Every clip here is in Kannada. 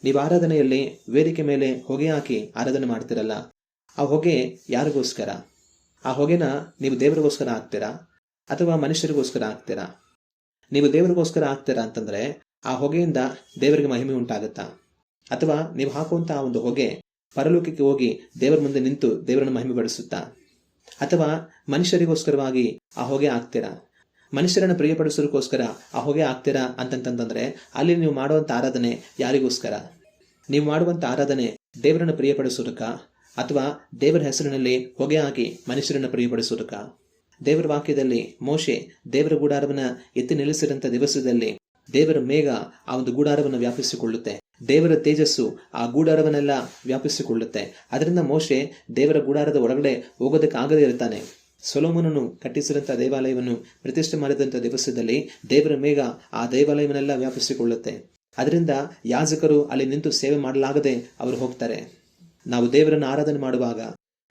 ನೀವು ಆರಾಧನೆಯಲ್ಲಿ ವೇದಿಕೆ ಮೇಲೆ ಹೊಗೆ ಹಾಕಿ ಆರಾಧನೆ ಮಾಡ್ತಿರಲ್ಲ, ಆ ಹೊಗೆ ಯಾರಿಗೋಸ್ಕರ? ಆ ಹೊಗೆನ ನೀವು ದೇವರಿಗೋಸ್ಕರ ಹಾಕ್ತೀರಾ ಅಥವಾ ಮನುಷ್ಯರಿಗೋಸ್ಕರ ಹಾಕ್ತೀರಾ? ನೀವು ದೇವರಿಗೋಸ್ಕರ ಹಾಕ್ತೀರಾ ಅಂತಂದ್ರೆ ಆ ಹೊಗೆಯಿಂದ ದೇವರಿಗೆ ಮಹಿಮೆ ಉಂಟಾಗುತ್ತಾ? ಅಥವಾ ನೀವು ಹಾಕುವಂತಹ ಒಂದು ಹೊಗೆ ಪರಲೋಕಕ್ಕೆ ಹೋಗಿ ದೇವರ ಮುಂದೆ ನಿಂತು ದೇವರನ್ನು ಮಹಿಮೆ ಪಡಿಸುತ್ತಾ? ಅಥವಾ ಮನುಷ್ಯರಿಗೋಸ್ಕರವಾಗಿ ಆ ಹೊಗೆ ಹಾಕ್ತೀರಾ? ಮನುಷ್ಯರನ್ನು ಪ್ರಿಯಪಡಿಸೋದಕ್ಕೋಸ್ಕರ ಆ ಹೊಗೆ ಹಾಕ್ತೀರಾ ಅಂತಂತಂದ್ರೆ ಅಲ್ಲಿ ನೀವು ಮಾಡುವಂಥ ಆರಾಧನೆ ಯಾರಿಗೋಸ್ಕರ? ನೀವು ಮಾಡುವಂಥ ಆರಾಧನೆ ದೇವರನ್ನು ಪ್ರಿಯಪಡಿಸೋದಕ್ಕ ಅಥವಾ ದೇವರ ಹೆಸರಿನಲ್ಲಿ ಹೊಗೆ ಹಾಕಿ ಮನುಷ್ಯರನ್ನು ಪ್ರಿಯಪಡಿಸೋದಕ್ಕ? ದೇವರ ವಾಕ್ಯದಲ್ಲಿ ಮೋಶೆ ದೇವರ ಗುಡಾರವನ್ನ ಎತ್ತಿ ನಿಲ್ಲಿಸಿದಂಥ ದಿವಸದಲ್ಲಿ ದೇವರ ಮೇಘ ಆ ಒಂದು ಗುಡಾರವನ್ನು ವ್ಯಾಪಿಸಿಕೊಳ್ಳುತ್ತೆ, ದೇವರ ತೇಜಸ್ಸು ಆ ಗೂಡಾರವನ್ನೆಲ್ಲ ವ್ಯಾಪಿಸಿಕೊಳ್ಳುತ್ತೆ. ಅದರಿಂದ ಮೋಶೆ ದೇವರ ಗುಡಾರದ ಹೊರಗಡೆ ಹೋಗೋದಕ್ಕೆ ಆಗದೇ ಇರ್ತಾನೆ. ಸೊಲೊಮೋನನು ಕಟ್ಟಿಸಿದಂಥ ದೇವಾಲಯವನ್ನು ಪ್ರತಿಷ್ಠೆ ಮಾಡಿದಂಥ ದಿವಸದಲ್ಲಿ ದೇವರ ಮೇಘ ಆ ದೇವಾಲಯವನ್ನೆಲ್ಲ ವ್ಯಾಪಿಸಿಕೊಳ್ಳುತ್ತೆ. ಅದರಿಂದ ಯಾಜಕರು ಅಲ್ಲಿ ನಿಂತು ಸೇವೆ ಮಾಡಲಾಗದೆ ಅವರು ಹೋಗ್ತಾರೆ. ನಾವು ದೇವರನ್ನು ಆರಾಧನೆ ಮಾಡುವಾಗ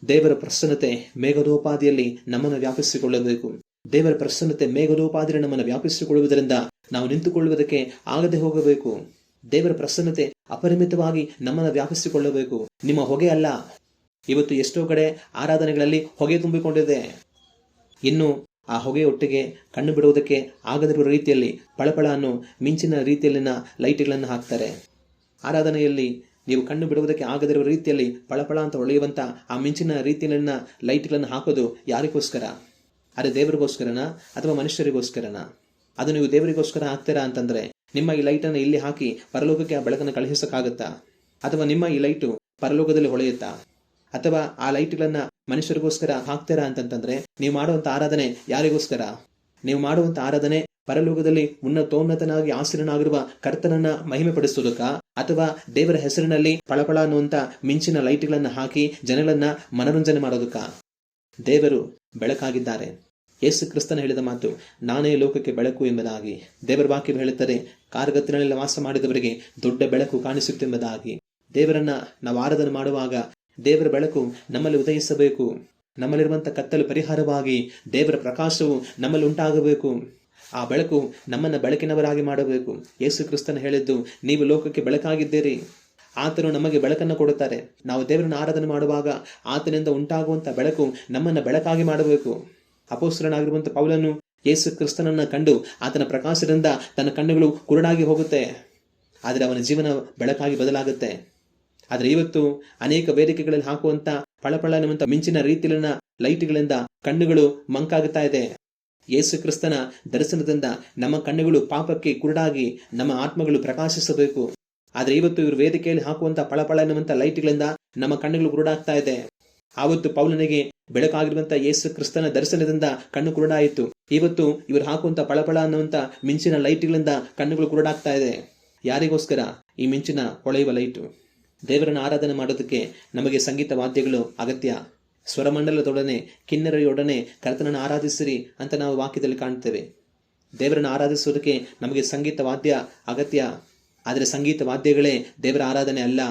ದೇವರ ಪ್ರಸನ್ನತೆ ಮೇಘದೋಪಾದಿಯಲ್ಲಿ ನಮ್ಮನ್ನು ವ್ಯಾಪಿಸಿಕೊಳ್ಳಬೇಕು. ದೇವರ ಪ್ರಸನ್ನತೆ ಮೇಘದೋಪಾದಿಯಲ್ಲಿ ನಮ್ಮನ್ನು ವ್ಯಾಪಿಸಿಕೊಳ್ಳುವುದರಿಂದ ನಾವು ನಿಂತುಕೊಳ್ಳುವುದಕ್ಕೆ ಆಗದೆ ಹೋಗಬೇಕು. ದೇವರ ಪ್ರಸನ್ನತೆ ಅಪರಿಮಿತವಾಗಿ ನಮ್ಮನ್ನು ವ್ಯಾಪಿಸಿಕೊಳ್ಳಬೇಕು, ನಿಮ್ಮ ಹೊಗೆ ಅಲ್ಲ. ಇವತ್ತು ಎಷ್ಟೋ ಕಡೆ ಆರಾಧನೆಗಳಲ್ಲಿ ಹೊಗೆ ತುಂಬಿಕೊಂಡಿದೆ. ಇನ್ನು ಆ ಹೊಗೆ ಒಟ್ಟಿಗೆ ಕಣ್ಣು ಬಿಡುವುದಕ್ಕೆ ಆಗದಿರುವ ರೀತಿಯಲ್ಲಿ ಪಳಪಳ ಅನ್ನೋ ಮಿಂಚಿನ ರೀತಿಯಲ್ಲಿನ ಲೈಟ್ಗಳನ್ನು ಹಾಕ್ತಾರೆ. ಆರಾಧನೆಯಲ್ಲಿ ನೀವು ಕಣ್ಣು ಬಿಡುವುದಕ್ಕೆ ಆಗದಿರುವ ರೀತಿಯಲ್ಲಿ ಪಳಪಳ ಅಂತ ಹೊಳೆಯುವಂತ ಆ ಮಿಂಚಿನ ರೀತಿಯಲ್ಲಿನ ಲೈಟ್ಗಳನ್ನು ಹಾಕೋದು ಯಾರಿಗೋಸ್ಕರ? ಅದೇ ದೇವರಿಗೋಸ್ಕರನಾ ಅಥವಾ ಮನುಷ್ಯರಿಗೋಸ್ಕರನಾ? ಅದು ನೀವು ದೇವರಿಗೋಸ್ಕರ ಹಾಕ್ತೀರಾ ಅಂತಂದ್ರೆ ನಿಮ್ಮ ಈ ಲೈಟನ್ನು ಇಲ್ಲಿ ಹಾಕಿ ಪರಲೋಕಕ್ಕೆ ಆ ಬೆಳಕನ್ನು ಕಳುಹಿಸಕ್ಕಾಗತ್ತಾ? ಅಥವಾ ನಿಮ್ಮ ಈ ಲೈಟು ಪರಲೋಕದಲ್ಲಿ ಹೊಳೆಯುತ್ತಾ? ಅಥವಾ ಆ ಲೈಟ್ಗಳನ್ನ ಮನುಷ್ಯರಿಗೋಸ್ಕರ ಹಾಕ್ತೀರಾ ಅಂತಂತಂದ್ರೆ ನೀವು ಮಾಡುವಂತ ಆರಾಧನೆ ಯಾರಿಗೋಸ್ಕರ? ನೀವು ಮಾಡುವಂತ ಆರಾಧನೆ ಪರಲೋಕದಲ್ಲಿ ಉನ್ನತೋನ್ನತನಾಗಿ ಆಸೀನನಾಗಿರುವ ಕರ್ತನನ್ನ ಮಹಿಮೆ ಪಡಿಸೋದಕ್ಕ ಅಥವಾ ದೇವರ ಹೆಸರಿನಲ್ಲಿ ಪಳಪಳ ಅನ್ನುವಂತ ಮಿಂಚಿನ ಲೈಟ್ಗಳನ್ನ ಹಾಕಿ ಜನಗಳನ್ನ ಮನರಂಜನೆ ಮಾಡೋದಕ್ಕ? ದೇವರು ಬೆಳಕಾಗಿದ್ದಾರೆ. ಯೇಸು ಕ್ರಿಸ್ತನ ಹೇಳಿದ ಮಾತು, ನಾನೇ ಲೋಕಕ್ಕೆ ಬೆಳಕು ಎಂಬುದಾಗಿ. ದೇವರ ವಾಕ್ಯ ಹೇಳುತ್ತದೆ, ಕಾರ್ಗತ್ತಿನಲ್ಲಿ ವಾಸ ಮಾಡಿದವರಿಗೆ ದೊಡ್ಡ ಬೆಳಕು ಕಾಣಿಸುತ್ತೆಂಬುದಾಗಿ. ದೇವರನ್ನ ನಾವು ಆರಾಧನೆ ಮಾಡುವಾಗ ದೇವರ ಬೆಳಕು ನಮ್ಮಲ್ಲಿ ಉದಯಿಸಬೇಕು. ನಮ್ಮಲ್ಲಿರುವಂತಹ ಕತ್ತಲು ಪರಿಹಾರವಾಗಿ ದೇವರ ಪ್ರಕಾಶವು ನಮ್ಮಲ್ಲಿ ಉಂಟಾಗಬೇಕು. ಆ ಬೆಳಕು ನಮ್ಮನ್ನ ಬೆಳಕಿನವರಾಗಿ ಮಾಡಬೇಕು. ಯೇಸು ಕ್ರಿಸ್ತನ ಹೇಳಿದ್ದು, ನೀವು ಲೋಕಕ್ಕೆ ಬೆಳಕಾಗಿದ್ದೀರಿ. ಆತನು ನಮಗೆ ಬೆಳಕನ್ನು ಕೊಡುತ್ತಾರೆ. ನಾವು ದೇವರನ್ನ ಆರಾಧನೆ ಮಾಡುವಾಗ ಆತನಿಂದ ಉಂಟಾಗುವಂತ ಬೆಳಕು ನಮ್ಮನ್ನ ಬೆಳಕಾಗಿ ಮಾಡಬೇಕು. ಅಪೊಸ್ತಲನಾಗಿರುವಂತ ಪೌಲನು ಯೇಸು ಕ್ರಿಸ್ತನನ್ನ ಕಂಡು ಆತನ ಪ್ರಕಾಶದಿಂದ ತನ್ನ ಕಣ್ಣುಗಳು ಕುರುಡಾಗಿ ಹೋಗುತ್ತೆ, ಆದರೆ ಅವನ ಜೀವನ ಬೆಳಕಾಗಿ ಬದಲಾಗುತ್ತೆ. ಆದರೆ ಇವತ್ತು ಅನೇಕ ವೇದಿಕೆಗಳಲ್ಲಿ ಹಾಕುವಂತ ಪಳಪಳ ಎನ್ನುವಂತ ಮಿಂಚಿನ ರೀತಿಯಲ್ಲಿನ ಲೈಟ್ಗಳಿಂದ ಕಣ್ಣುಗಳು ಮಂಕಾಗುತ್ತಾ ಇದೆ. ಯೇಸು ಕ್ರಿಸ್ತನ ದರ್ಶನದಿಂದ ನಮ್ಮ ಕಣ್ಣುಗಳು ಪಾಪಕ್ಕೆ ಕುರುಡಾಗಿ ನಮ್ಮ ಆತ್ಮಗಳು ಪ್ರಕಾಶಿಸಬೇಕು. ಆದರೆ ಇವತ್ತು ಇವರು ವೇದಿಕೆಯಲ್ಲಿ ಹಾಕುವಂತ ಪಳಪಳ ಎನ್ನುವಂತ ಲೈಟ್ಗಳಿಂದ ನಮ್ಮ ಕಣ್ಣುಗಳು ಕುರುಡಾಗ್ತಾ ಇದೆ. ಆವತ್ತು ಪೌಲನಿಗೆ ಬೆಳಕಾಗಿರುವಂತ ಯೇಸು ಕ್ರಿಸ್ತನ ದರ್ಶನದಿಂದ ಕಣ್ಣು ಕುರುಡಾಯಿತು. ಇವತ್ತು ಇವರು ಹಾಕುವಂತ ಪಳಪಳ ಅನ್ನುವಂತ ಮಿಂಚಿನ ಲೈಟ್ಗಳಿಂದ ಕಣ್ಣುಗಳು ಕುರುಡಾಗ್ತಾ ಇದೆ. ಯಾರಿಗೋಸ್ಕರ ಈ ಮಿಂಚಿನ ಹೊಳೆಯುವ ಲೈಟು? ದೇವರನ್ನು ಆರಾಧನೆ ಮಾಡೋದಕ್ಕೆ ನಮಗೆ ಸಂಗೀತ ವಾದ್ಯಗಳು ಅಗತ್ಯ. ಸ್ವರಮಂಡಲದೊಡನೆ ಕಿನ್ನರೆಯೊಡನೆ ಕರ್ತನನ್ನು ಆರಾಧಿಸಿರಿ ಅಂತ ನಾವು ವಾಕ್ಯದಲ್ಲಿ ಕಾಣ್ತೇವೆ. ದೇವರನ್ನು ಆರಾಧಿಸೋದಕ್ಕೆ ನಮಗೆ ಸಂಗೀತ ವಾದ್ಯ ಅಗತ್ಯ. ಆದರೆ ಸಂಗೀತ ವಾದ್ಯಗಳೇ ದೇವರ ಆರಾಧನೆ ಅಲ್ಲ.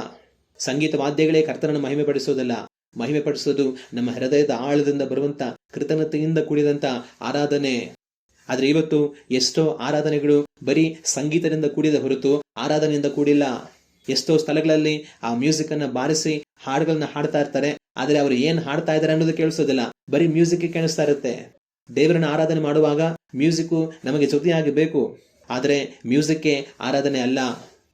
ಸಂಗೀತ ವಾದ್ಯಗಳೇ ಕರ್ತನನ್ನು ಮಹಿಮೆ ಪಡಿಸೋದಲ್ಲ. ಮಹಿಮೆ ಪಡಿಸೋದು ನಮ್ಮ ಹೃದಯದ ಆಳದಿಂದ ಬರುವಂತ ಕೃತಜ್ಞತೆಯಿಂದ ಕೂಡಿದಂತ ಆರಾಧನೆ. ಆದ್ರೆ ಇವತ್ತು ಎಷ್ಟೋ ಆರಾಧನೆಗಳು ಬರೀ ಸಂಗೀತದಿಂದ ಕೂಡಿದ ಹೊರತು ಆರಾಧನೆಯಿಂದ ಕೂಡಿಲ್ಲ. ಎಷ್ಟೋ ಸ್ಥಳಗಳಲ್ಲಿ ಆ ಮ್ಯೂಸಿಕ್ ಅನ್ನ ಬಾರಿಸಿ ಹಾಡುಗಳನ್ನ ಹಾಡ್ತಾ ಇರ್ತಾರೆ, ಆದ್ರೆ ಅವರು ಏನ್ ಹಾಡ್ತಾ ಇದಾರೆ ಅನ್ನೋದು ಕೇಳಿಸೋದಿಲ್ಲ, ಬರೀ ಮ್ಯೂಸಿಕ್ ಕೇಳಿಸ್ತಾ ಇರುತ್ತೆ. ದೇವರನ್ನ ಆರಾಧನೆ ಮಾಡುವಾಗ ಮ್ಯೂಸಿಕ್ ನಮಗೆ ಜೊತೆಯಾಗಿ ಬೇಕು, ಆದ್ರೆ ಮ್ಯೂಸಿಕ್ಗೆ ಆರಾಧನೆ ಅಲ್ಲ.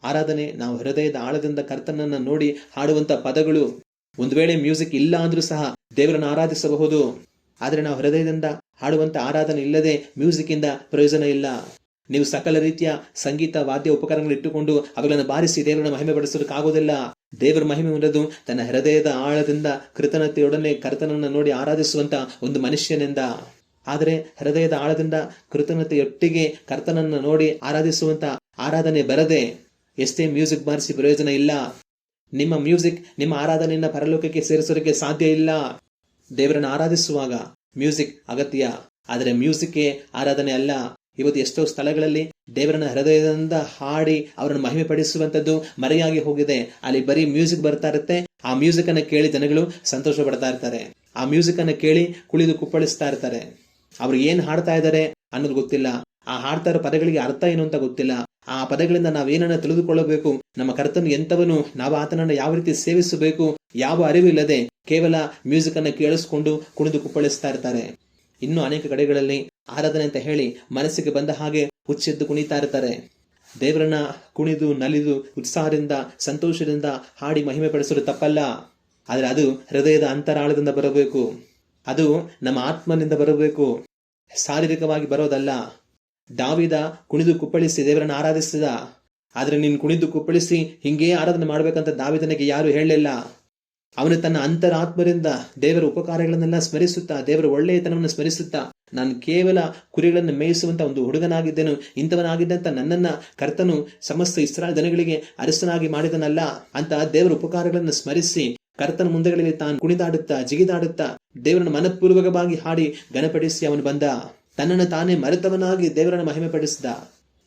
ಆರಾಧನೆ ನಾವು ಹೃದಯದ ಆಳದಿಂದ ಕರ್ತನನ್ನ ನೋಡಿ ಹಾಡುವಂತ ಪದಗಳು. ಒಂದು ವೇಳೆ ಮ್ಯೂಸಿಕ್ ಇಲ್ಲ ಅಂದ್ರೂ ಸಹ ದೇವರನ್ನು ಆರಾಧಿಸಬಹುದು, ಆದ್ರೆ ನಾವು ಹೃದಯದಿಂದ ಹಾಡುವಂತ ಆರಾಧನೆ ಇಲ್ಲದೆ ಮ್ಯೂಸಿಕ್ ಇಂದ ಪ್ರಯೋಜನ ಇಲ್ಲ. ನೀವು ಸಕಲ ರೀತಿಯ ಸಂಗೀತ ವಾದ್ಯ ಉಪಕರಣಗಳು ಇಟ್ಟುಕೊಂಡು ಅವುಗಳನ್ನು ಬಾರಿಸಿ ದೇವರನ್ನ ಮಹಿಮೆ ಪಡಿಸೋದಕ್ಕಾಗೋದಿಲ್ಲ. ದೇವರ ಮಹಿಮೆ ಉನ್ನದು ತನ್ನ ಹೃದಯದ ಆಳದಿಂದ ಕೃತಜ್ಞತೆಯೊಡನೆ ಕರ್ತನನ್ನ ನೋಡಿ ಆರಾಧಿಸುವಂತ ಒಂದು ಮನುಷ್ಯನಿಂದ. ಆದರೆ ಹೃದಯದ ಆಳದಿಂದ ಕೃತಜ್ಞತೆಯೊಟ್ಟಿಗೆ ಕರ್ತನನ್ನ ನೋಡಿ ಆರಾಧಿಸುವಂತ ಆರಾಧನೆ ಬರದೆ ಎಷ್ಟೇ ಮ್ಯೂಸಿಕ್ ಬಾರಿಸಿ ಪ್ರಯೋಜನ ಇಲ್ಲ. ನಿಮ್ಮ ಮ್ಯೂಸಿಕ್ ನಿಮ್ಮ ಆರಾಧನೆಯನ್ನ ಪರಲೋಕಕ್ಕೆ ಸೇರಿಸೋದಕ್ಕೆ ಸಾಧ್ಯ ಇಲ್ಲ. ದೇವರನ್ನು ಆರಾಧಿಸುವಾಗ ಮ್ಯೂಸಿಕ್ ಅಗತ್ಯ, ಆದರೆ ಮ್ಯೂಸಿಕ್ಗೆ ಆರಾಧನೆ ಅಲ್ಲ. ಇವತ್ತು ಎಷ್ಟೋ ಸ್ಥಳಗಳಲ್ಲಿ ದೇವರನ್ನ ಹೃದಯದಿಂದ ಹಾಡಿ ಅವರನ್ನು ಮಹಿಮೆ ಪಡಿಸುವಂತದ್ದು ಮರೆಯಾಗಿ ಹೋಗಿದೆ. ಅಲ್ಲಿ ಬರೀ ಮ್ಯೂಸಿಕ್ ಬರ್ತಾ ಇರುತ್ತೆ. ಆ ಮ್ಯೂಸಿಕ್ ಅನ್ನ ಕೇಳಿ ಜನಗಳು ಸಂತೋಷ ಪಡ್ತಾ ಇರ್ತಾರೆ. ಆ ಮ್ಯೂಸಿಕ್ ಅನ್ನ ಕೇಳಿ ಕುಳಿದು ಕುಪ್ಪಳಿಸ್ತಾ ಇರ್ತಾರೆ. ಅವ್ರು ಏನ್ ಹಾಡ್ತಾ ಇದ್ದಾರೆ ಅನ್ನೋದು ಗೊತ್ತಿಲ್ಲ. ಆ ಹಾಡ್ತಾ ಇರೋ ಪದಗಳಿಗೆ ಅರ್ಥ ಏನು ಅಂತ ಗೊತ್ತಿಲ್ಲ. ಆ ಪದಗಳಿಂದ ನಾವೇನನ್ನ ತಿಳಿದುಕೊಳ್ಳಬೇಕು, ನಮ್ಮ ಕರ್ತನು ಎಂತವನು, ನಾವು ಆತನನ್ನು ಯಾವ ರೀತಿ ಸೇವಿಸಬೇಕು, ಯಾವ ಅರಿವು ಇಲ್ಲದೆ ಕೇವಲ ಮ್ಯೂಸಿಕ್ ಅನ್ನು ಕೇಳಿಸ್ಕೊಂಡು ಕುಣಿದು ಕುಪ್ಪಳಿಸ್ತಾ ಇರ್ತಾರೆ. ಇನ್ನು ಅನೇಕ ಕಡೆಗಳಲ್ಲಿ ಆರಾಧನೆ ಅಂತ ಹೇಳಿ ಮನಸ್ಸಿಗೆ ಬಂದ ಹಾಗೆ ಹುಚ್ಚೆದ್ದು ಕುಣಿತಾ ಇರ್ತಾರೆ. ದೇವರನ್ನ ಕುಣಿದು ನಲಿದು ಉತ್ಸಾಹದಿಂದ ಸಂತೋಷದಿಂದ ಹಾಡಿ ಮಹಿಮೆ ಪಡಿಸಲು ತಪ್ಪಲ್ಲ. ಆದರೆ ಅದು ಹೃದಯದ ಅಂತರಾಳದಿಂದ ಬರಬೇಕು, ಅದು ನಮ್ಮ ಆತ್ಮನಿಂದ ಬರಬೇಕು, ಶಾರೀರಿಕವಾಗಿ ಬರೋದಲ್ಲ. ದಾವೀದ ಕುಣಿದು ಕುಪ್ಪಳಿಸಿ ದೇವರನ್ನು ಆರಾಧಿಸಿದ, ಆದ್ರೆ ನೀನು ಕುಣಿದು ಕುಪ್ಪಳಿಸಿ ಹಿಂಗೇ ಆರಾಧನೆ ಮಾಡ್ಬೇಕಂತ ದಾವೀದನಿಗೆ ಯಾರು ಹೇಳಲಿಲ್ಲ. ಅವನು ತನ್ನ ಅಂತರಾತ್ಮರಿಂದ ದೇವರ ಉಪಕಾರಗಳನ್ನೆಲ್ಲ ಸ್ಮರಿಸುತ್ತಾ, ದೇವರ ಒಳ್ಳೆಯತನವನ್ನು ಸ್ಮರಿಸುತ್ತಾ, ನಾನು ಕೇವಲ ಕುರಿಗಳನ್ನು ಮೇಯಿಸುವಂತ ಒಂದು ಹುಡುಗನಾಗಿದ್ದೇನು, ಇಂಥವನಾಗಿದ್ದಂತ ನನ್ನನ್ನ ಕರ್ತನು ಸಮಸ್ತ ಇಸ್ರಾಯೇಲ್ ಜನಗಳಿಗೆ ಅರಸನಾಗಿ ಮಾಡಿದನಲ್ಲ ಅಂತ ದೇವರ ಉಪಕಾರಗಳನ್ನು ಸ್ಮರಿಸಿ ಕರ್ತನ ಮುಂದೆಗಳಲ್ಲಿ ತಾನು ಕುಣಿದಾಡುತ್ತಾ ಜಿಗಿದಾಡುತ್ತಾ ದೇವರನ್ನು ಮನಪೂರ್ವಕವಾಗಿ ಹಾಡಿ ಘನಪಡಿಸಿ ಅವನು ಬಂದ. ತನ್ನನ್ನು ತಾನೇ ಮರೆತವನಾಗಿ ದೇವರನ್ನು ಮಹಿಮೆ ಪಡಿಸಿದ.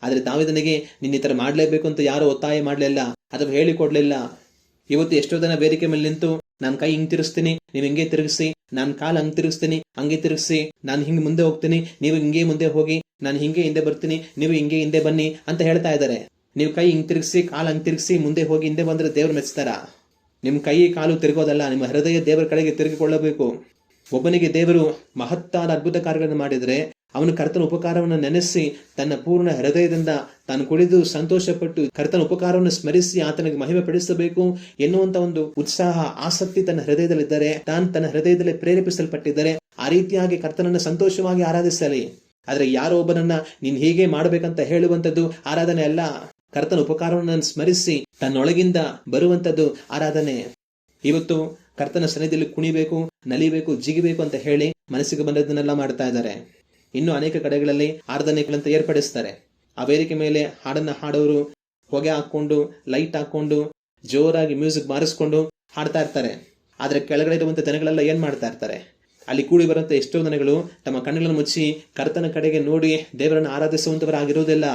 ಆದ್ರೆ ದಾವೀದನಿಗೆ ನಿನ್ನ ಈ ತರ ಮಾಡ್ಲೇಬೇಕು ಅಂತ ಯಾರೋ ಒತ್ತಾಯ ಮಾಡ್ಲಿಲ್ಲ ಅಥವಾ ಹೇಳಿಕೊಡ್ಲಿಲ್ಲ. ಇವತ್ತು ಎಷ್ಟೋ ಜನ ವೇದಿಕೆ ಮೇಲೆ ನಿಂತು ನಾನು ಕೈ ಹಿಂಗ್ ತಿರುಗಿಸ್ತೀನಿ, ನೀವು ಹಿಂಗೆ ತಿರುಗಿಸಿ, ನಾನು ಕಾಲು ಹಂಗ್ ತಿರುಗಿಸ್ತೀನಿ, ಹಂಗೆ ತಿರುಗಿಸಿ, ನಾನು ಹಿಂಗ್ ಮುಂದೆ ಹೋಗ್ತೀನಿ, ನೀವು ಹಿಂಗೆ ಮುಂದೆ ಹೋಗಿ, ನಾನು ಹಿಂಗೆ ಹಿಂದೆ ಬರ್ತೀನಿ, ನೀವು ಹಿಂಗೆ ಹಿಂದೆ ಬನ್ನಿ ಅಂತ ಹೇಳ್ತಾ ಇದ್ದಾರೆ. ನೀವು ಕೈ ಹಿಂಗ್ ತಿರುಗಿಸಿ, ಕಾಲು ಹಂಗ್ ತಿರುಗಿಸಿ, ಮುಂದೆ ಹೋಗಿ ಹಿಂದೆ ಬಂದ್ರೆ ದೇವ್ರು ಮೆಚ್ತಾರ? ನಿಮ್ ಕೈ ಕಾಲು ತಿರುಗೋದಲ್ಲ, ನಿಮ್ಮ ಹೃದಯ ದೇವರ ಕಡೆಗೆ ತಿರುಗಿಕೊಳ್ಳಬೇಕು. ಒಬ್ಬನಿಗೆ ದೇವರು ಮಹತ್ತಾದ ಅದ್ಭುತ ಕಾರ್ಯಗಳನ್ನು ಮಾಡಿದರೆ ಅವನು ಕರ್ತನ ಉಪಕಾರವನ್ನು ನೆನೆಸಿ ತನ್ನ ಪೂರ್ಣ ಹೃದಯದಿಂದ ತಾನು ಕುಡಿದು ಸಂತೋಷಪಟ್ಟು ಕರ್ತನ ಉಪಕಾರವನ್ನು ಸ್ಮರಿಸಿ ಆತನಿಗೆ ಮಹಿಮೆ ಪಡಿಸಬೇಕು ಎನ್ನುವಂತ ಒಂದು ಉತ್ಸಾಹ ಆಸಕ್ತಿ ತನ್ನ ಹೃದಯದಲ್ಲಿದ್ದರೆ, ತನ್ನ ಹೃದಯದಲ್ಲಿ ಪ್ರೇರೇಪಿಸಲ್ಪಟ್ಟಿದ್ದರೆ ಆ ರೀತಿಯಾಗಿ ಕರ್ತನನ್ನು ಸಂತೋಷವಾಗಿ ಆರಾಧಿಸಲಿ. ಆದ್ರೆ ಯಾರೋ ಒಬ್ಬನನ್ನ ನೀನ್ ಹೀಗೆ ಮಾಡ್ಬೇಕಂತ ಹೇಳುವಂತದ್ದು ಆರಾಧನೆ ಅಲ್ಲ. ಕರ್ತನ ಉಪಕಾರವನ್ನು ಸ್ಮರಿಸಿ ತನ್ನೊಳಗಿಂದ ಬರುವಂತದ್ದು ಆರಾಧನೆ. ಇವತ್ತು ಕರ್ತನ ಸನ್ನಿಧಿಯಲ್ಲಿ ಕುಣಿಬೇಕು, ನಲಿಬೇಕು, ಜಿಗಿಬೇಕು ಅಂತ ಹೇಳಿ ಮನಸ್ಸಿಗೆ ಬಂದದ್ದನ್ನೆಲ್ಲ ಮಾಡ್ತಾ ಇದ್ದಾರೆ. ಇನ್ನು ಅನೇಕ ಕಡೆಗಳಲ್ಲಿ ಆರಾಧನೆಗಳಂತ ಏರ್ಪಡಿಸ್ತಾರೆ. ಆ ವೇದಿಕೆ ಮೇಲೆ ಹಾಡನ್ನ ಹಾಡೋರು ಹೊಗೆ ಹಾಕೊಂಡು ಲೈಟ್ ಹಾಕೊಂಡು ಜೋರಾಗಿ ಮ್ಯೂಸಿಕ್ ಬಾರಿಸ್ಕೊಂಡು ಹಾಡ್ತಾ ಇರ್ತಾರೆ. ಆದ್ರೆ ಕೆಳಗಡೆ ಇರುವಂತ ಜನಗಳೆಲ್ಲ ಏನ್ ಮಾಡ್ತಾ ಇರ್ತಾರೆ? ಅಲ್ಲಿ ಕೂಡಿ ಬರುವಂತ ಎಷ್ಟೋ ಜನಗಳು ತಮ್ಮ ಕಣ್ಣುಗಳನ್ನು ಮುಚ್ಚಿ ಕರ್ತನ ಕಡೆಗೆ ನೋಡಿ ದೇವರನ್ನು ಆರಾಧಿಸುವಂತವರಾಗಿರುವುದಿಲ್ಲ.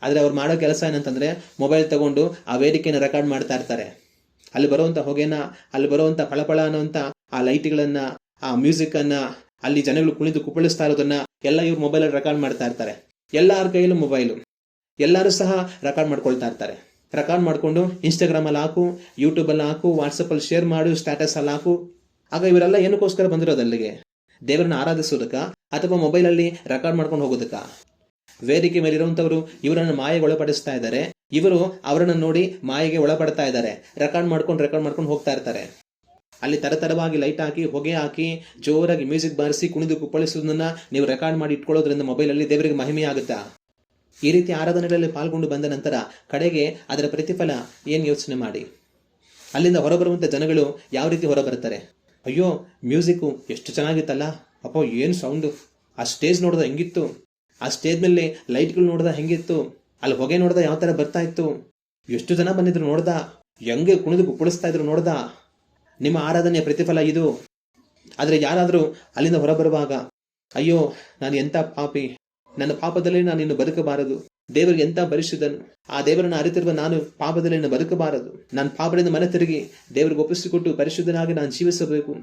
ಆದ್ರೆ ಅವ್ರು ಮಾಡೋ ಕೆಲಸ ಏನಂತಂದ್ರೆ ಮೊಬೈಲ್ ತಗೊಂಡು ಆ ವೇದಿಕೆಯನ್ನು ರೆಕಾರ್ಡ್ ಮಾಡ್ತಾ ಇರ್ತಾರೆ. ಅಲ್ಲಿ ಬರುವಂತ ಹೊಗೆನ, ಅಲ್ಲಿ ಬರುವಂತ ಫಳಫಳ ಅನ್ನುವಂತ ಆ ಲೈಟ್ಗಳನ್ನ, ಆ ಮ್ಯೂಸಿಕ್ ಅನ್ನ, ಅಲ್ಲಿ ಜನಗಳು ಕುಣಿದು ಕುಪ್ಪಳಿಸ್ತಾ ಇರೋದನ್ನ ಎಲ್ಲ ಇವ್ರು ಮೊಬೈಲ್ ಅಲ್ಲಿ ರೆಕಾರ್ಡ್ ಮಾಡ್ತಾ ಇರ್ತಾರೆ. ಎಲ್ಲರ ಕೈಯಲ್ಲೂ ಮೊಬೈಲು, ಎಲ್ಲರೂ ಸಹ ರೆಕಾರ್ಡ್ ಮಾಡ್ಕೊಳ್ತಾ ಇರ್ತಾರೆ. ರೆಕಾರ್ಡ್ ಮಾಡ್ಕೊಂಡು ಇನ್ಸ್ಟಾಗ್ರಾಮ್ ಅಲ್ಲಿ ಹಾಕು, ಯೂಟ್ಯೂಬ್ ಅಲ್ಲಿ ಹಾಕು, ವಾಟ್ಸಪ್ ಅಲ್ಲಿ ಶೇರ್ ಮಾಡು, ಸ್ಟೇಟಸ್ ಅಲ್ಲಿ ಹಾಕು. ಆಗ ಇವರೆಲ್ಲ ಏನಕ್ಕೋಸ್ಕರ ಬಂದಿರೋದು ಅಲ್ಲಿಗೆ? ದೇವರನ್ನ ಆರಾಧಿಸೋದಕ್ಕ ಅಥವಾ ಮೊಬೈಲ್ ಅಲ್ಲಿ ರೆಕಾರ್ಡ್ ಮಾಡ್ಕೊಂಡು ಹೋಗೋದಕ್ಕ? ವೇದಿಕೆ ಮೇಲೆ ಇರುವಂತವರು ಇವರನ್ನು ಮಾಯೆಗೆ ಒಳಪಡಿಸ್ತಾ ಇದ್ದಾರೆ, ಇವರು ಅವರನ್ನು ನೋಡಿ ಮಾಯೆಗೆ ಒಳಪಡ್ತಾ ಇದ್ದಾರೆ. ರೆಕಾರ್ಡ್ ಮಾಡ್ಕೊಂಡು ಹೋಗ್ತಾ ಇರ್ತಾರೆ. ಅಲ್ಲಿ ತರತರವಾಗಿ ಲೈಟ್ ಹಾಕಿ ಹೊಗೆ ಹಾಕಿ ಜೋರಾಗಿ ಮ್ಯೂಸಿಕ್ ಬಾರಿಸಿ ಕುಣಿದು ಕುಪ್ಪಳಿಸೋದನ್ನ ನೀವು ರೆಕಾರ್ಡ್ ಮಾಡಿ ಇಟ್ಕೊಳ್ಳೋದ್ರಿಂದ ಮೊಬೈಲ್ ಅಲ್ಲಿ ದೇವರಿಗೆ ಮಹಿಮೆ ಆಗುತ್ತಾ? ಈ ರೀತಿ ಆರಾಧನೆಗಳಲ್ಲಿ ಪಾಲ್ಗೊಂಡು ಬಂದ ನಂತರ ಕಡೆಗೆ ಅದರ ಪ್ರತಿಫಲ ಏನ್ ಯೋಚನೆ ಮಾಡಿ. ಅಲ್ಲಿಂದ ಹೊರಬರುವಂತ ಜನಗಳು ಯಾವ ರೀತಿ ಹೊರಬರ್ತಾರೆ? ಅಯ್ಯೋ ಮ್ಯೂಸಿಕ್ ಎಷ್ಟು ಚೆನ್ನಾಗಿತ್ತಲ್ಲ, ಅಪ್ಪೋ ಏನ್ ಸೌಂಡು, ಆ ಸ್ಟೇಜ್ ನೋಡ್ದ ಹೆಂಗಿತ್ತು, ಆ ಸ್ಟೇಜ್ ಮೇಲೆ ಲೈಟ್ಗಳು ನೋಡ್ದ ಹೆಂಗಿತ್ತು, ಅಲ್ಲಿ ಹೊಗೆ ನೋಡ್ದ ಯಾವ ತರ ಬರ್ತಾ ಇತ್ತು, ಎಷ್ಟು ಜನ ಬಂದಿದ್ರು ನೋಡ್ದ, ಹೆಂಗೆ ಕುಣಿದು ಕುಪ್ಪಳಿಸ್ತಾ ಇದ್ರು ನೋಡ್ದ. ನಿಮ್ಮ ಆರಾಧನೆಯ ಪ್ರತಿಫಲ ಇದು. ಆದ್ರೆ ಯಾರಾದ್ರೂ ಅಲ್ಲಿಂದ ಹೊರಬರುವಾಗ ಅಯ್ಯೋ ನಾನು ಎಂತ ಪಾಪಿ, ನನ್ನ ಪಾಪದಲ್ಲಿ ನಾನು ಇನ್ನು ಬದುಕಬಾರದು, ದೇವರಿಗೆ ಎಂತ ಪರಿಶುದ್ಧನು, ಆ ದೇವರನ್ನು ಅರಿತಿರುವ ನಾನು ಪಾಪದಲ್ಲಿ ಇನ್ನು ಬದುಕಬಾರದು, ನಾನು ಪಾಪದಿಂದ ಮನೆ ತಿರುಗಿ ದೇವರಿಗೆ ಒಪ್ಪಿಸಿಕೊಟ್ಟು ಪರಿಶುದ್ಧನಾಗಿ ನಾನು ಜೀವಿಸಬೇಕು,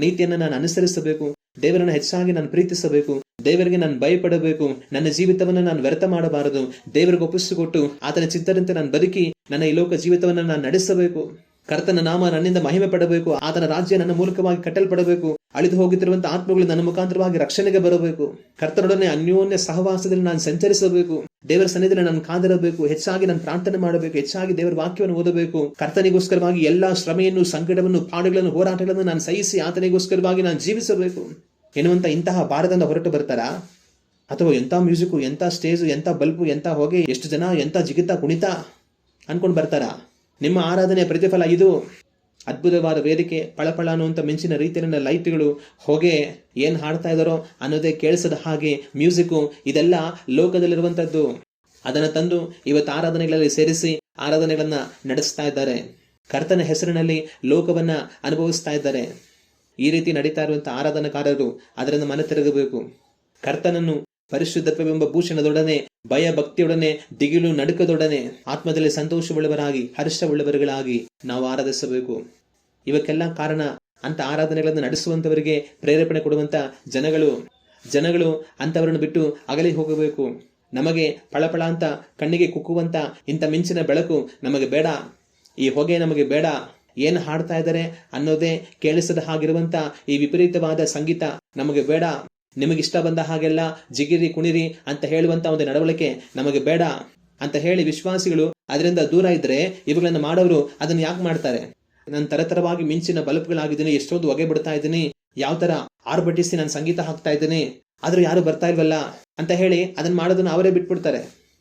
ನೀತಿಯನ್ನು ನಾನು ಅನುಸರಿಸಬೇಕು, ದೇವರನ್ನು ಹೆಚ್ಚಾಗಿ ನಾನು ಪ್ರೀತಿಸಬೇಕು, ದೇವರಿಗೆ ನಾನು ಭಯಪಡಬೇಕು, ನನ್ನ ಜೀವಿತವನ್ನು ನಾನು ವ್ಯರ್ಥ ಮಾಡಬಾರದು, ದೇವರಿಗೆ ಒಪ್ಪಿಸಿಕೊಟ್ಟು ಆತನ ಚಿತ್ತದಂತೆ ನಾನು ಬದುಕಿ ನನ್ನ ಈ ಲೋಕ ಜೀವಿತವನ್ನು ನಾನು ನಡೆಸಬೇಕು, ಕರ್ತನ ನಾಮ ನನ್ನಿಂದ ಮಹಿಮೆ ಪಡಬೇಕು, ಆತನ ರಾಜ್ಯ ನನ್ನ ಮೂಲಕವಾಗಿ ಕಟ್ಟಲ್ಪಡಬೇಕು, ಅಳಿದು ಹೋಗುತ್ತಿರುವಂತಹ ಆತ್ಮಗಳು ನನ್ನ ಮುಖಾಂತರವಾಗಿ ರಕ್ಷಣೆಗೆ ಬರಬೇಕು, ಕರ್ತನೊಡನೆ ಅನ್ಯೋನ್ಯ ಸಹವಾಸದಲ್ಲಿ ನಾನು ಸಂಚರಿಸಬೇಕು, ದೇವರ ಸನ್ನಿಧಿಯಲ್ಲಿ ನಾನು ಕಾದಿರಬೇಕು, ಹೆಚ್ಚಾಗಿ ನಾನು ಪ್ರಾರ್ಥನೆ ಮಾಡಬೇಕು, ಹೆಚ್ಚಾಗಿ ದೇವರ ವಾಕ್ಯವನ್ನು ಓದಬೇಕು, ಕರ್ತನಿಗೋಸ್ಕರವಾಗಿ ಎಲ್ಲಾ ಶ್ರಮೆಯನ್ನು, ಸಂಕಟವನ್ನು, ಪಾಡುಗಳನ್ನು, ಹೋರಾಟಗಳನ್ನು ನಾನು ಸಹಿಸಿ ಆತನಿಗೋಸ್ಕರವಾಗಿ ನಾನು ಜೀವಿಸಬೇಕು ಎನ್ನುವಂತ ಇಂತಹ ಭಾರತದಿಂದ ಹೊರಟು ಬರ್ತಾರಾ? ಅಥವಾ ಎಂತ ಮ್ಯೂಸಿಕ್, ಎಂತ ಸ್ಟೇಜ್, ಎಂತ ಬಲ್ಬು, ಎಂತ ಹೊಗೆ, ಎಷ್ಟು ಜನ, ಎಂತ ಜಿಗಿತ ಕುಣಿತ ಅನ್ಕೊಂಡು ಬರ್ತಾರಾ? ನಿಮ್ಮ ಆರಾಧನೆಯ ಪ್ರತಿಫಲ ಇದು. ಅದ್ಭುತವಾದ ವೇದಿಕೆ, ಫಳಫಳ ಅನ್ನುವಂಥ ಮಿಂಚಿನ ರೀತಿಯ ಲೈಟ್ಗಳು, ಹೊಗೆ, ಏನ್ ಹಾಡ್ತಾ ಇದಾರೋ ಅನ್ನೋದೇ ಕೇಳಿಸದ ಹಾಗೆ ಮ್ಯೂಸಿಕ್ಕು, ಇದೆಲ್ಲ ಲೋಕದಲ್ಲಿರುವಂತದ್ದು. ಅದನ್ನ ತಂದು ಇವತ್ತು ಆರಾಧನೆಗಳಲ್ಲಿ ಸೇರಿಸಿ ಆರಾಧನೆಗಳನ್ನ ನಡೆಸ್ತಾ ಇದ್ದಾರೆ. ಕರ್ತನ ಹೆಸರಿನಲ್ಲಿ ಲೋಕವನ್ನ ಅನುಭವಿಸ್ತಾ ಇದ್ದಾರೆ. ಈ ರೀತಿ ನಡೀತಾ ಇರುವಂತಹ ಆರಾಧನಾಕಾರರು ಅದರಿಂದ ಮನ ತಿರುಗಬೇಕು. ಕರ್ತನನ್ನು ಪರಿಶುದ್ಧತ್ವವೆಂಬ ಭೂಷಣದೊಡನೆ, ಭಯ ಭಕ್ತಿಯೊಡನೆ, ದಿಗಿಲು ನಡುಕದೊಡನೆ, ಆತ್ಮದಲ್ಲಿ ಸಂತೋಷವುಳ್ಳವರಾಗಿ, ಹರ್ಷವುಳ್ಳವರುಗಳಾಗಿ ನಾವು ಆರಾಧಿಸಬೇಕು. ಇವಕ್ಕೆಲ್ಲ ಕಾರಣ ಅಂತ ಆರಾಧನೆಗಳನ್ನು ನಡೆಸುವಂತವರಿಗೆ ಪ್ರೇರೇಪಣೆ ಕೊಡುವಂತ ಜನಗಳು ಅಂತವರನ್ನು ಬಿಟ್ಟು ಅಗಲಿ ಹೋಗಬೇಕು. ನಮಗೆ ಫಳಫಳ ಅಂತ ಕಣ್ಣಿಗೆ ಕುಕ್ಕುವಂತ ಇಂಥ ಮಿಂಚಿನ ಬೆಳಕು ನಮಗೆ ಬೇಡ, ಈ ಹೊಗೆ ನಮಗೆ ಬೇಡ, ಏನು ಹಾಡ್ತಾ ಇದ್ದಾರೆ ಅನ್ನೋದೇ ಕೇಳಿಸದ ಹಾಗಿರುವಂತ ಈ ವಿಪರೀತವಾದ ಸಂಗೀತ ನಮಗೆ ಬೇಡ, ನಿಮಗಿಷ್ಟ ಬಂದ ಹಾಗೆಲ್ಲ ಜಿಗಿರಿ ಕುಣಿರಿ ಅಂತ ಹೇಳುವಂತ ಒಂದು ನಡವಳಿಕೆ ನಮಗೆ ಬೇಡ ಅಂತ ಹೇಳಿ ವಿಶ್ವಾಸಿಗಳು ಅದರಿಂದ ದೂರ ಇದ್ರೆ ಇವುಗಳನ್ನು ಮಾಡೋರು ಅದನ್ನ ಯಾಕೆ ಮಾಡ್ತಾರೆ? ನಾನು ತರತರವಾಗಿ ಮಿಂಚಿನ ಬಲ್ಬ್ಗಳಾಗಿದ್ದೀನಿ, ಎಷ್ಟೊಂದು ಹೊಗೆ ಬಿಡ್ತಾ ಇದ್ದೀನಿ, ಯಾವ ತರ ಆರ್ಭಟಿಸಿ ನಾನು ಸಂಗೀತ ಹಾಕ್ತಾ ಇದ್ದೀನಿ, ಆದ್ರೂ ಯಾರು ಬರ್ತಾ ಇಲ್ವಲ್ಲ ಅಂತ ಹೇಳಿ ಅದನ್ನ ಮಾಡೋದನ್ನ ಅವರೇ ಬಿಟ್ಬಿಡ್ತಾರೆ.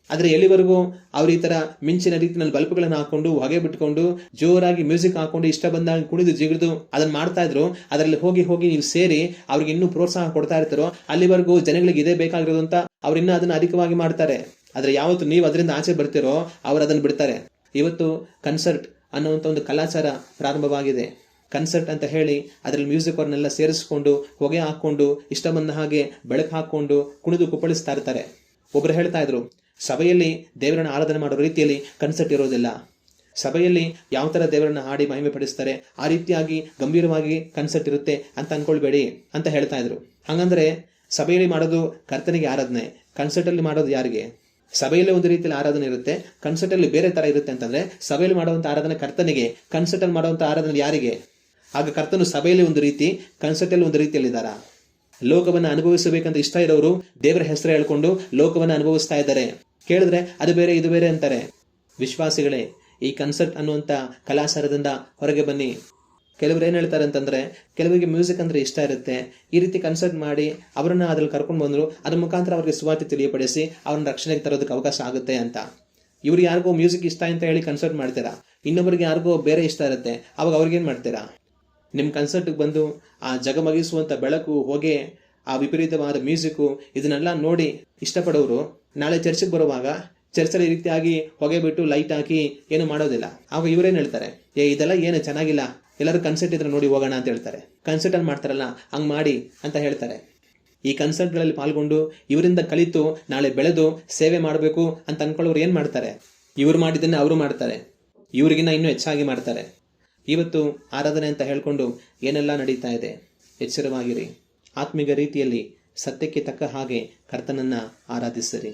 ಆದ್ರೆ ಎಲ್ಲಿವರೆಗೂ ಅವ್ರು ಈ ತರ ಮಿಂಚಿನ ರೀತಿಯಲ್ಲಿ ಬಲ್ಬ್ಗಳನ್ನ ಹಾಕೊಂಡು ಹೊಗೆ ಬಿಟ್ಕೊಂಡು ಜೋರಾಗಿ ಮ್ಯೂಸಿಕ್ ಹಾಕೊಂಡು ಇಷ್ಟ ಬಂದಾಗ ಕುಣಿದು ಜಿಗಿದು ಅದನ್ನ ಮಾಡ್ತಾ ಇದ್ರು, ಅದರಲ್ಲಿ ಹೋಗಿ ನೀವು ಸೇರಿ ಅವ್ರಿಗೆ ಇನ್ನೂ ಪ್ರೋತ್ಸಾಹ ಕೊಡ್ತಾ ಇರ್ತಾರೋ ಅಲ್ಲಿವರೆಗೂ ಜನಗಳಿಗೆ ಇದೇ ಬೇಕಾಗಿರೋದು ಅಂತ ಅವ್ರು ಇನ್ನೂ ಅದನ್ನ ಅಧಿಕವಾಗಿ ಮಾಡ್ತಾರೆ. ಆದ್ರೆ ಯಾವತ್ತು ನೀವು ಅದರಿಂದ ಆಚೆ ಬರ್ತಿರೋ ಅವ್ರು ಅದನ್ನ ಬಿಡ್ತಾರೆ. ಇವತ್ತು ಕನ್ಸರ್ಟ್ ಅನ್ನುವಂಥ ಒಂದು ಕಲಾಚಾರ ಪ್ರಾರಂಭವಾಗಿದೆ. ಕನ್ಸರ್ಟ್ ಅಂತ ಹೇಳಿ ಅದರಲ್ಲಿ ಮ್ಯೂಸಿಕ್ ಅವ್ರನ್ನೆಲ್ಲ ಸೇರಿಸ್ಕೊಂಡು ಹೊಗೆ ಹಾಕೊಂಡು ಇಷ್ಟ ಬಂದ ಹಾಗೆ ಬೆಳಕು ಹಾಕೊಂಡು ಕುಣಿದು ಕುಪ್ಪಳಿಸ್ತಾ ಇರ್ತಾರೆ. ಒಬ್ರು ಹೇಳ್ತಾ ಇದ್ರು, ಸಭೆಯಲ್ಲಿ ದೇವರನ್ನ ಆರಾಧನೆ ಮಾಡೋ ರೀತಿಯಲ್ಲಿ ಕನ್ಸರ್ಟ್ ಇರೋದಿಲ್ಲ, ಸಭೆಯಲ್ಲಿ ಯಾವ ತರ ದೇವರನ್ನ ಹಾಡಿ ಮಹಿಮೆ ಪಡಿಸ್ತಾರೆ ಆ ರೀತಿಯಾಗಿ ಗಂಭೀರವಾಗಿ ಕನ್ಸರ್ಟ್ ಇರುತ್ತೆ ಅಂತ ಅನ್ಕೊಳ್ಬೇಡಿ ಅಂತ ಹೇಳ್ತಾ ಇದ್ರು. ಹಂಗಂದ್ರೆ ಸಭೆಯಲ್ಲಿ ಮಾಡೋದು ಕರ್ತನಿಗೆ ಆರಾಧನೆ, ಕನ್ಸರ್ಟ್ ಅಲ್ಲಿ ಮಾಡೋದು ಯಾರಿಗೆ? ಸಭೆಯಲ್ಲಿ ಒಂದು ರೀತಿಯಲ್ಲಿ ಆರಾಧನೆ ಇರುತ್ತೆ, ಕನ್ಸರ್ಟ್ ಅಲ್ಲಿ ಬೇರೆ ತರ ಇರುತ್ತೆ ಅಂತಂದ್ರೆ ಸಭೆಯಲ್ಲಿ ಮಾಡುವಂತ ಆರಾಧನೆ ಕರ್ತನಿಗೆ, ಕನ್ಸರ್ಟ್ ಅಲ್ಲಿ ಮಾಡುವಂತ ಆರಾಧನೆ ಯಾರಿಗೆ? ಆಗ ಕರ್ತನು ಸಭೆಯಲ್ಲಿ ಒಂದು ರೀತಿ, ಕನ್ಸರ್ಟ್ ಅಲ್ಲಿ ಒಂದು ರೀತಿಯಲ್ಲಿ ಇದ್ದಾರಾ? ಲೋಕವನ್ನ ಅನುಭವಿಸಬೇಕಂತ ಇಷ್ಟ ಇರೋರು ದೇವರ ಹೆಸರು ಹೇಳ್ಕೊಂಡು ಲೋಕವನ್ನ ಅನುಭವಿಸ್ತಾ ಇದ್ದಾರೆ. ಕೇಳಿದ್ರೆ ಅದು ಬೇರೆ ಇದು ಬೇರೆ ಅಂತಾರೆ. ವಿಶ್ವಾಸಿಗಳೇ, ಈ ಕನ್ಸರ್ಟ್ ಅನ್ನುವಂತ ಕಲಾಚಾರದಿಂದ ಹೊರಗೆ ಬನ್ನಿ. ಕೆಲವರು ಏನ್ ಹೇಳ್ತಾರೆ ಅಂತಂದ್ರೆ, ಕೆಲವರಿಗೆ ಮ್ಯೂಸಿಕ್ ಅಂದ್ರೆ ಇಷ್ಟ ಇರುತ್ತೆ, ಈ ರೀತಿ ಕನ್ಸರ್ಟ್ ಮಾಡಿ ಅವರನ್ನ ಅದ್ರಲ್ಲಿ ಕರ್ಕೊಂಡು ಬಂದ್ರು ಅದ್ರ ಮುಖಾಂತರ ಅವ್ರಿಗೆ ಸುವಾರ್ತೆ ತಿಳಿಯಪಡಿಸಿ ಅವ್ರನ್ನ ರಕ್ಷಣೆಗೆ ತರೋದಕ್ಕೆ ಅವಕಾಶ ಆಗುತ್ತೆ ಅಂತ. ಇವ್ರಿಗೆ ಯಾರಿಗೋ ಮ್ಯೂಸಿಕ್ ಇಷ್ಟ ಅಂತ ಹೇಳಿ ಕನ್ಸರ್ಟ್ ಮಾಡ್ತೀರಾ, ಇನ್ನೊಬ್ಬರಿಗೆ ಯಾರಿಗೋ ಬೇರೆ ಇಷ್ಟ ಇರುತ್ತೆ, ಅವಾಗ ಅವ್ರಿಗೇನ್ ಮಾಡ್ತೀರಾ? ನಿಮ್ ಕನ್ಸರ್ಟ್ಗೆ ಬಂದು ಆ ಜಗಮಗಿಸುವಂತ ಬೆಳಕು, ಹೊಗೆ, ಆ ವಿಪರೀತವಾದ ಮ್ಯೂಸಿಕ್ ಇದನ್ನೆಲ್ಲ ನೋಡಿ ಇಷ್ಟಪಡೋರು ನಾಳೆ ಚರ್ಚ್ಗೆ ಬರುವಾಗ ಚರ್ಚಲ್ಲಿ ಈ ರೀತಿಯಾಗಿ ಹೊಗೆ ಬಿಟ್ಟು ಲೈಟ್ ಹಾಕಿ ಏನು ಮಾಡೋದಿಲ್ಲ. ಆಗ ಇವರೇನ್ ಹೇಳ್ತಾರೆ, ಇದೆಲ್ಲ ಏನು ಚೆನ್ನಾಗಿಲ್ಲ, ಎಲ್ಲರೂ ಕನ್ಸರ್ಟ್ ಇದ್ರೆ ನೋಡಿ ಹೋಗೋಣ ಅಂತ ಹೇಳ್ತಾರೆ. ಕನ್ಸರ್ಟ್ ಅಲ್ಲಿ ಮಾಡ್ತಾರಲ್ಲ ಹಂಗ್ ಮಾಡಿ ಅಂತ ಹೇಳ್ತಾರೆ. ಈ ಕನ್ಸರ್ಟ್ಗಳಲ್ಲಿ ಪಾಲ್ಗೊಂಡು ಇವರಿಂದ ಕಲಿತು ನಾಳೆ ಬೆಳೆದು ಸೇವೆ ಮಾಡಬೇಕು ಅಂತ ಅನ್ಕೊಳ್ಳೋರು ಏನ್ ಮಾಡ್ತಾರೆ? ಇವ್ರು ಮಾಡಿದ್ದನ್ನೇ ಅವರು ಮಾಡ್ತಾರೆ, ಇವ್ರಿಗಿನ್ನ ಇನ್ನೂ ಹೆಚ್ಚಾಗಿ ಮಾಡ್ತಾರೆ. ಇವತ್ತು ಆರಾಧನೆ ಅಂತ ಹೇಳ್ಕೊಂಡು ಏನೆಲ್ಲ ನಡೀತಾ ಇದೆ, ಎಚ್ಚರವಾಗಿರಿ. ಆತ್ಮಿಕ ರೀತಿಯಲ್ಲಿ ಸತ್ಯಕ್ಕೆ ತಕ್ಕ ಹಾಗೆ ಕರ್ತನನ್ನ ಆರಾಧಿಸಿರಿ.